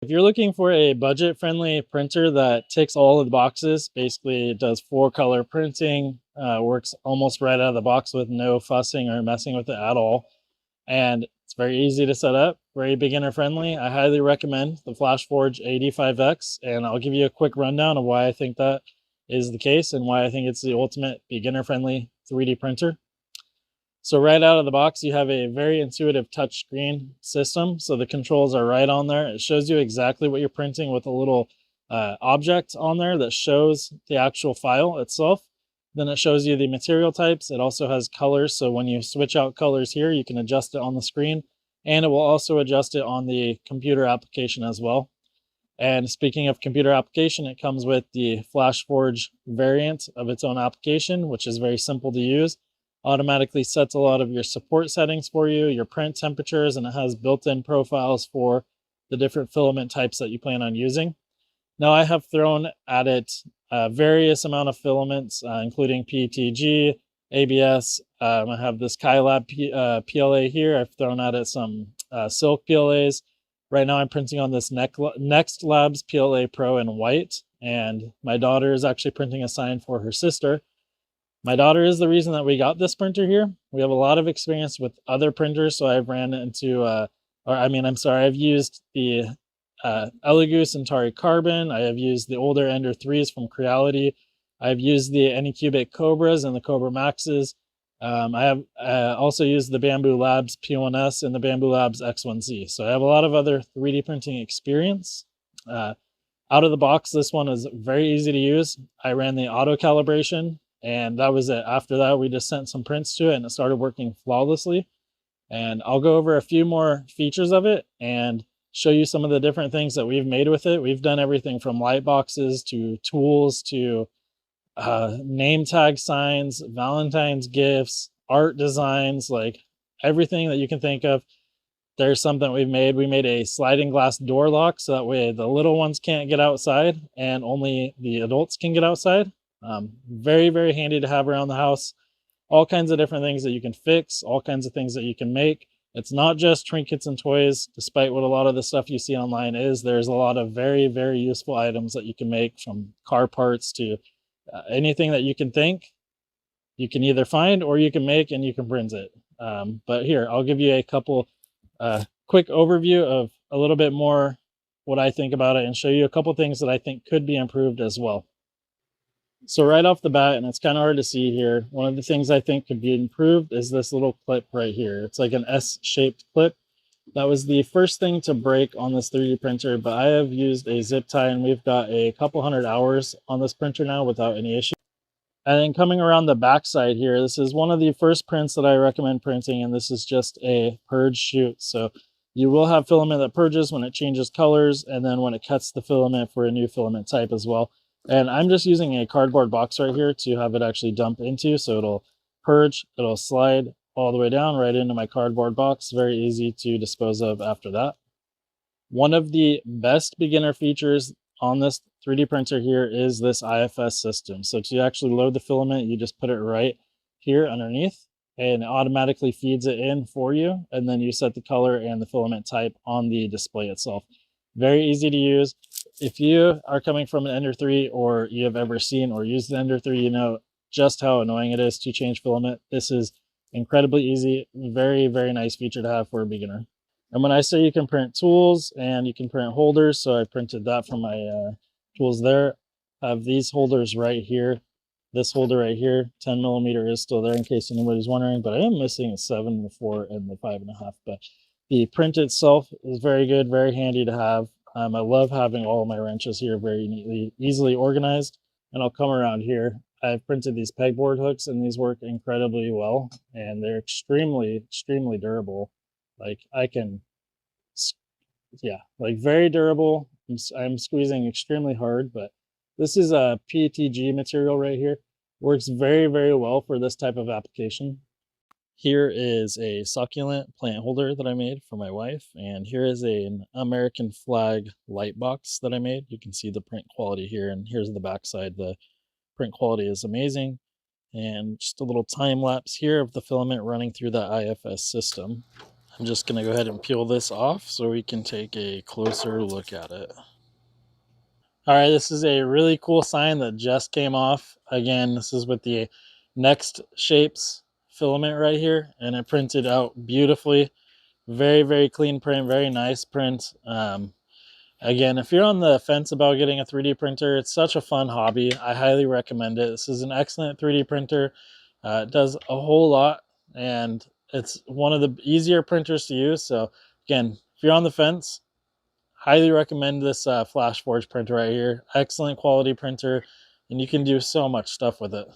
If you're looking for a budget-friendly printer that ticks all of the boxes, basically it does 4-color printing, works almost right out of the box with no fussing or messing with it at all, and it's very easy to set up, very beginner-friendly. I highly recommend the FLASHFORGE AD5X, and I'll give you a quick rundown of why I think that is the case and why I think it's the ultimate beginner-friendly 3D printer. So right out of the box, you have a very intuitive touchscreen system. So the controls are right on there. It shows you exactly what you're printing with a little object on there that shows the actual file itself. Then it shows you the material types. It also has colors. So when you switch out colors here, you can adjust it on the screen, and it will also adjust it on the computer application as well. And speaking of computer application, it comes with the FlashForge variant of its own application, which is very simple to use. Automatically sets a lot of your support settings for you, your print temperatures, and it has built-in profiles for the different filament types that you plan on using. Now I have thrown at it various amount of filaments, including PETG, ABS. I have this Skylab PLA here. I've thrown at it some silk PLAs. Right now I'm printing on this Next Labs PLA Pro in white, and my daughter is actually printing a sign for her sister. My daughter is the reason that we got this printer here. We have a lot of experience with other printers, so I've ran into, I've used the Elegoo Centauri Carbon. I have used the older Ender 3s from Creality. I've used the Anycubic Cobras and the Cobra Maxes. I have also used the Bamboo Labs P1S and the Bamboo Labs X1Z. So I have a lot of other 3D printing experience. Out of the box, this one is very easy to use. I ran the auto calibration, and that was it. After that, we just sent some prints to it and it started working flawlessly. And I'll go over a few more features of it and show you some of the different things that we've made with it. We've done everything from light boxes to tools to name tag signs, Valentine's gifts, art designs, like everything that you can think of. There's something we've made. We made a sliding glass door lock so that way the little ones can't get outside and only the adults can get outside. Very, very handy to have around the house. All kinds of different things that you can fix, all kinds of things that you can make. It's not just trinkets and toys, despite what a lot of the stuff you see online is. There's a lot of very, very useful items that you can make, from car parts to anything that you can think. You can either find or you can make, and you can print it. But here, I'll give you a couple quick overview of a little bit more what I think about it and show you a couple things that I think could be improved as well. So right off the bat, and it's kind of hard to see here, one of the things I think could be improved is this little clip right here. It's like an S-shaped clip. That was the first thing to break on this 3D printer, but I have used a zip tie and we've got a couple hundred hours on this printer now without any issue. And then coming around the back side here, this is one of the first prints that I recommend printing, and this is just a purge shoot. So you will have filament that purges when it changes colors, and then when it cuts the filament for a new filament type as well. And I'm just using a cardboard box right here to have it actually dump into, so it'll purge, it'll slide all the way down right into my cardboard box. Very easy to dispose of after that. One of the best beginner features on this 3D printer here is this IFS system. So to actually load the filament, you just put it right here underneath, and it automatically feeds it in for you. And then you set the color and the filament type on the display itself. Very easy to use. If you are coming from an Ender 3 or you have ever seen or used the Ender 3, you know just how annoying it is to change filament. This is incredibly easy. Very, very nice feature to have for a beginner. And when I say you can print tools and you can print holders, so I printed that from my tools there. I have these holders right here. This holder right here, 10 millimeter is still there in case anybody's wondering, but I am missing a 7, the 4, and the 5.5. But the print itself is very good, very handy to have. I love having all of my wrenches here very neatly, easily organized. And I'll come around here. I've printed these pegboard hooks, and these work incredibly well, and they're extremely, extremely durable. Like I can, yeah, like very durable. I'm squeezing extremely hard, but this is a PETG material right here. Works very, very well for this type of application. Here is a succulent plant holder that I made for my wife, and here is an American flag light box that I made. You can see the print quality here, and here's the backside. The print quality is amazing. And just a little time lapse here of the filament running through the IFS system. I'm just going to go ahead and peel this off so we can take a closer look at it. All right, this is a really cool sign that just came off. Again, this is with the Next Shapes filament right here, and it printed out beautifully. Very, very clean print, very nice print. Again, if you're on the fence about getting a 3D printer, it's such a fun hobby. I highly recommend it. This is an excellent 3D printer. It does a whole lot, and it's one of the easier printers to use. So again, if you're on the fence, highly recommend this FlashForge printer right here. Excellent quality printer, and you can do so much stuff with it.